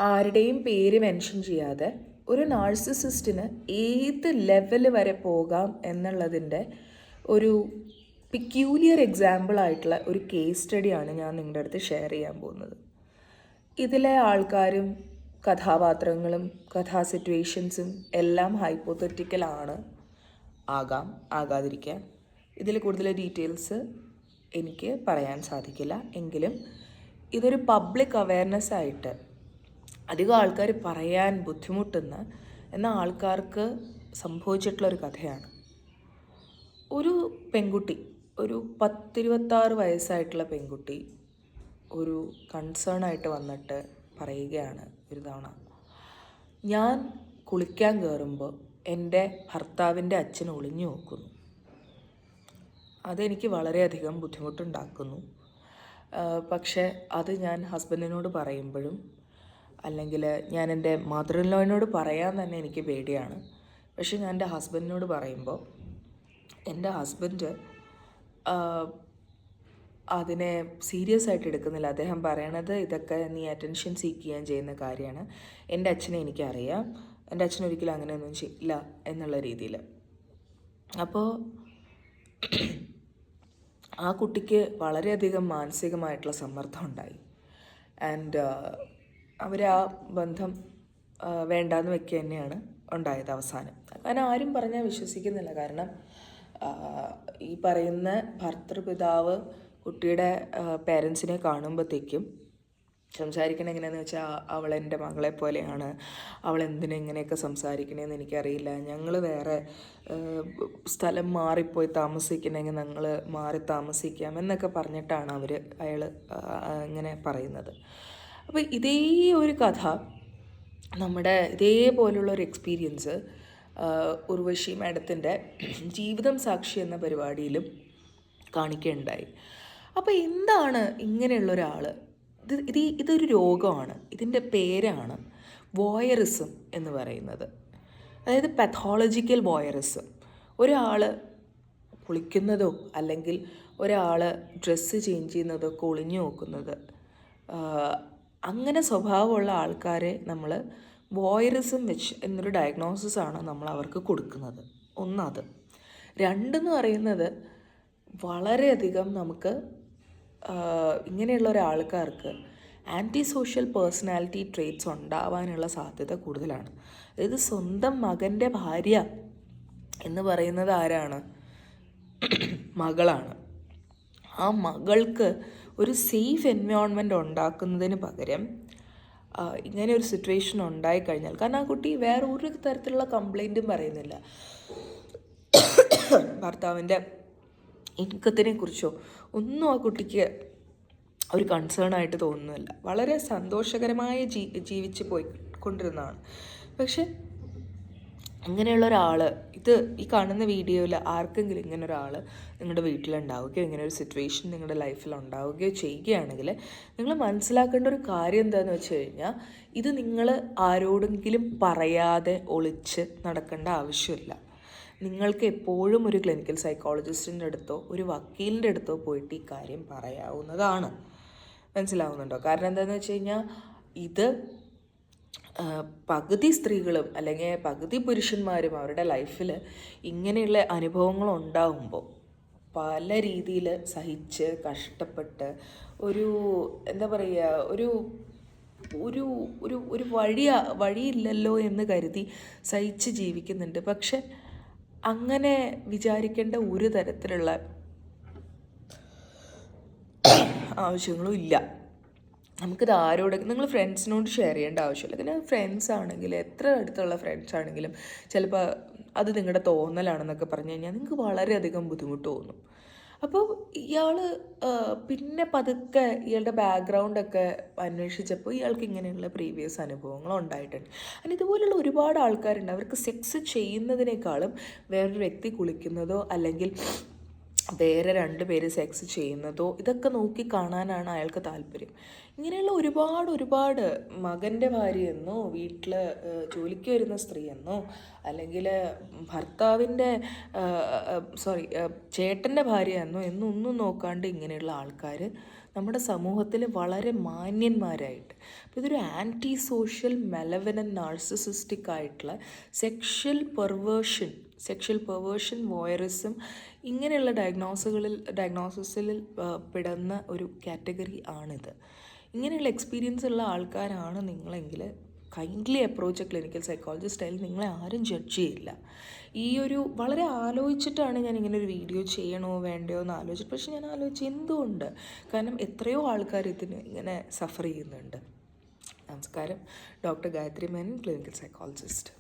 ആരുടെയും പേര് മെൻഷൻ ചെയ്യാതെ ഒരു നാർസിസിസ്റ്റിന് ഏത് ലെവൽ വരെ പോകാം എന്നുള്ളതിൻ്റെ ഒരു പിക്യൂലിയർ എക്സാമ്പിൾ ആയിട്ടുള്ള ഒരു കേസ് സ്റ്റഡിയാണ് ഞാൻ നിങ്ങളുടെ അടുത്ത് ഷെയർ ചെയ്യാൻ പോകുന്നത്. ഇതിലെ ആൾക്കാരും കഥാപാത്രങ്ങളും കഥാ സിറ്റുവേഷൻസും എല്ലാം ഹൈപ്പോത്തറ്റിക്കലാണ്, ആകാം, ആകാതിരിക്കാം. ഇതിൽ കൂടുതൽ ഡീറ്റെയിൽസ് എനിക്ക് പറയാൻ സാധിക്കില്ല. എങ്കിലും ഇതൊരു പബ്ലിക് അവയർനെസ് ആയിട്ട് അധികം ആൾക്കാർ പറയാൻ ബുദ്ധിമുട്ടുന്ന എന്ന ആൾക്കാർക്ക് സംഭവിച്ചിട്ടുള്ളൊരു കഥയാണ്. ഒരു പെൺകുട്ടി, ഒരു 10-26 വയസ്സായിട്ടുള്ള പെൺകുട്ടി ഒരു കൺസേൺ ആയിട്ട് വന്നിട്ട് പറയുകയാണ് ഒരു തവണ, ഞാൻ കുളിക്കാൻ കയറുമ്പോൾ എൻ്റെ ഭർത്താവിൻ്റെ അച്ഛൻ ഒളിഞ്ഞു നോക്കുന്നു. അതെനിക്ക് വളരെയധികം ബുദ്ധിമുട്ടുണ്ടാക്കുന്നു. പക്ഷേ അത് ഞാൻ ഹസ്ബൻഡിനോട് പറയുമ്പോഴും അല്ലെങ്കിൽ ഞാൻ എൻ്റെ മദർ ഇൻ ലോയിനോട് പറയാൻ തന്നെ എനിക്ക് പേടിയാണ്. പക്ഷെ ഞാൻ എൻ്റെ ഹസ്ബൻഡിനോട് പറയുമ്പോൾ എൻ്റെ ഹസ്ബൻഡ് അതിനെ സീരിയസ് ആയിട്ട് എടുക്കുന്നില്ല. അദ്ദേഹം പറയണത് ഇതൊക്കെ നീ അറ്റൻഷൻ സീക്ക് ചെയ്യാൻ ചെയ്യുന്ന കാര്യമാണ്, എൻ്റെ അച്ഛനെ എനിക്കറിയാം, എൻ്റെ അച്ഛൻ ഒരിക്കലും അങ്ങനെയൊന്നും ചെയ്യില്ല എന്നുള്ള രീതിയിൽ. അപ്പോൾ ആ കുട്ടിക്ക് വളരെയധികം മാനസികമായിട്ടുള്ള സമ്മർദ്ദം ഉണ്ടായി. ആൻഡ് അവർ ആ ബന്ധം വേണ്ടാന്ന് വെക്കുക തന്നെയാണ് ഉണ്ടായത് അവസാനം. കാരണം ആരും പറഞ്ഞാൽ വിശ്വസിക്കുന്നില്ല. കാരണം ഈ പറയുന്ന ഭർത്തൃപിതാവ് കുട്ടിയുടെ പേരൻസിനെ കാണുമ്പോഴത്തേക്കും സംസാരിക്കണത് എങ്ങനെയാണെന്ന് വെച്ചാൽ, അവൾ എൻ്റെ മകളെ പോലെയാണ്, അവൾ എന്തിനാ ഇങ്ങനെയൊക്കെ സംസാരിക്കണേന്ന് എനിക്കറിയില്ല, ഞങ്ങൾ വേറെ സ്ഥലം മാറിപ്പോയി താമസിക്കണമെങ്കിൽ ഞങ്ങൾ മാറി താമസിക്കാം എന്നൊക്കെ പറഞ്ഞിട്ടാണ് അയാൾ ഇങ്ങനെ പറയുന്നത്. അപ്പോൾ ഇതേ ഒരു കഥ, നമ്മുടെ ഇതേപോലുള്ളൊരു എക്സ്പീരിയൻസ് ഉർവശി മാഡത്തിൻ്റെ ജീവിതം സാക്ഷി എന്ന പരിപാടിയിലും കാണിക്കുകയുണ്ടായി. അപ്പോൾ എന്താണ് ഇങ്ങനെയുള്ളൊരാൾ? ഇതൊരു രോഗമാണ്. ഇതിൻ്റെ പേരാണ് വോയറിസം എന്ന് പറയുന്നത്. അതായത് പാത്തോളജിക്കൽ വോയറിസം. ഒരാൾ കുളിക്കുന്നതോ അല്ലെങ്കിൽ ഒരാൾ ഡ്രസ്സ് ചേഞ്ച് ചെയ്യുന്നതോ ഒളിഞ്ഞു നോക്കുന്നത്, അങ്ങനെ സ്വഭാവമുള്ള ആൾക്കാരെ നമ്മൾ വോയറിസം വെച്ച് എന്നൊരു ഡയഗ്നോസിസാണ് നമ്മൾ അവർക്ക് കൊടുക്കുന്നത്. ഒന്നത്. രണ്ടെന്ന് പറയുന്നത്, വളരെയധികം നമുക്ക് ഇങ്ങനെയുള്ള ഒരാൾക്കാർക്ക് ആൻറ്റി സോഷ്യൽ പേഴ്സണാലിറ്റി ട്രേറ്റ്സ് ഉണ്ടാവാനുള്ള സാധ്യത കൂടുതലാണ്. അതായത് സ്വന്തം മകൻ്റെ ഭാര്യ എന്ന് പറയുന്നത് ആരാണ്? മകളാണ്. ആ മകൾക്ക് ഒരു സേഫ് എൻവയോൺമെൻറ്റ് ഉണ്ടാക്കുന്നതിന് പകരം ഇങ്ങനെ ഒരു സിറ്റുവേഷൻ ഉണ്ടായിക്കഴിഞ്ഞാൽ, കാരണം ആ കുട്ടി വേറെ ഒരു തരത്തിലുള്ള കംപ്ലൈൻറ്റും പറയുന്നില്ല, ഭർത്താവിൻ്റെ ഇൻകത്തിനെ കുറിച്ചോ ഒന്നും ആ കുട്ടിക്ക് ഒരു കൺസേൺ ആയിട്ട് തോന്നുന്നില്ല. വളരെ സന്തോഷകരമായി ജീവിച്ച് പോയിക്കൊണ്ടിരുന്നതാണ്. പക്ഷെ ഇങ്ങനെയുള്ള ഒരാൾ, ഈ കാണുന്ന വീഡിയോയിൽ ആർക്കെങ്കിലും ഇങ്ങനെ ഒരാൾ നിങ്ങളുടെ വീട്ടിലുണ്ടാവുകയോ ഇങ്ങനെ ഒരു സിറ്റുവേഷൻ നിങ്ങളുടെ ലൈഫിൽ ഉണ്ടാവുകയോ ചെയ്യുകയാണെങ്കിൽ നിങ്ങൾ മനസ്സിലാക്കേണ്ട ഒരു കാര്യം എന്താണെന്ന് വെച്ച് കഴിഞ്ഞാൽ, ഇത് നിങ്ങൾ ആരോടെങ്കിലും പറയാതെ ഒളിച്ച് നടക്കേണ്ട ആവശ്യമില്ല. നിങ്ങൾക്ക് എപ്പോഴും ഒരു ക്ലിനിക്കൽ സൈക്കോളജിസ്റ്റിൻ്റെ അടുത്തോ ഒരു വക്കീലിൻ്റെ അടുത്തോ പോയിട്ട് ഈ കാര്യം പറയാവുന്നതാണ്. മനസ്സിലാവുന്നുണ്ടോ? കാരണം എന്താണെന്ന് വെച്ച് കഴിഞ്ഞാൽ, ഇത് പകുതി സ്ത്രീകളും അല്ലെങ്കിൽ പകുതി പുരുഷന്മാരും അവരുടെ ലൈഫിൽ ഇങ്ങനെയുള്ള അനുഭവങ്ങൾ ഉണ്ടാകുമ്പോൾ പല രീതിയിൽ സഹിച്ച് കഷ്ടപ്പെട്ട് ഒരു എന്താ പറയുക, ഒരു ഒരു ഒരു ഒരു വഴിയില്ലല്ലോ എന്ന് കരുതി സഹിച്ച് ജീവിക്കുന്നുണ്ട്. പക്ഷെ അങ്ങനെ വിചാരിക്കേണ്ട ഒരു തരത്തിലുള്ള ആവശ്യങ്ങളും ഇല്ല. നമുക്കിത് നിങ്ങൾ ഫ്രണ്ട്സിനോട് ഷെയർ ചെയ്യേണ്ട ആവശ്യമില്ല. പിന്നെ ഫ്രണ്ട്സ് ആണെങ്കിൽ, എത്ര അടുത്തുള്ള ഫ്രണ്ട്സ് ആണെങ്കിലും ചിലപ്പോൾ അത് നിങ്ങളുടെ തോന്നലാണെന്നൊക്കെ പറഞ്ഞു കഴിഞ്ഞാൽ നിങ്ങൾക്ക് വളരെയധികം ബുദ്ധിമുട്ട് തോന്നും. അപ്പോൾ ഇയാൾ പിന്നെ പതുക്കെ ഇയാളുടെ ബാക്ക്ഗ്രൗണ്ടൊക്കെ അന്വേഷിച്ചപ്പോൾ ഇയാൾക്ക് ഇങ്ങനെയുള്ള പ്രീവിയസ് അനുഭവങ്ങൾ ഉണ്ടായിട്ടുണ്ട്. അതിന് ഇതുപോലുള്ള ഒരുപാട് ആൾക്കാരുണ്ട്. അവർക്ക് സെക്സ് ചെയ്യുന്നതിനേക്കാളും വേറൊരു വ്യക്തി കുളിക്കുന്നതോ അല്ലെങ്കിൽ വേറെ 2 പേര് സെക്സ് ചെയ്യുന്നതോ ഇതൊക്കെ നോക്കി കാണാനാണ് അയാൾക്ക് താല്പര്യം. ഇങ്ങനെയുള്ള ഒരുപാട് മകൻ്റെ ഭാര്യയെന്നോ വീട്ടിൽ ജോലിക്ക് വരുന്ന സ്ത്രീയെന്നോ അല്ലെങ്കിൽ ഭർത്താവിൻ്റെ ചേട്ടൻ്റെ ഭാര്യയെന്നോ എന്നൊന്നും നോക്കാണ്ട് ഇങ്ങനെയുള്ള ആൾക്കാർ നമ്മുടെ സമൂഹത്തിൽ വളരെ മാന്യന്മാരായിട്ട്. അപ്പോൾ ഇതൊരു ആൻറ്റി സോഷ്യൽ മെലവനൻ നാർസിസിസ്റ്റിക് ആയിട്ടുള്ള സെക്ഷൽ പെർവേർഷൻ വോയറിസം ഇങ്ങനെയുള്ള ഡയഗ്നോസിസിൽ പെടുന്ന ഒരു കാറ്റഗറി ആണിത്. ഇങ്ങനെയുള്ള എക്സ്പീരിയൻസ് ഉള്ള ആൾക്കാരാണ് നിങ്ങളെങ്കിൽ kindly approach a clinical psychologist ആയാലും നിങ്ങളെ ആരും ജഡ്ജ് ചെയ്യില്ല. ഈ ഒരു വളരെ ആലോചിച്ചിട്ടാണ് ഞാൻ ഇങ്ങനെ ഒരു വീഡിയോ ചെയ്യണോ വേണ്ടയോ എന്ന് ആലോചിച്ചു. പക്ഷെ ഞാൻ ആലോചിച്ചു എന്തുകൊണ്ട്, കാരണം എത്രയോ ആൾക്കാർ ഇതിന് ഇങ്ങനെ സഫർ ചെയ്യുന്നുണ്ട്. നമസ്കാരം, doctor Gayathri Menon, clinical psychologist.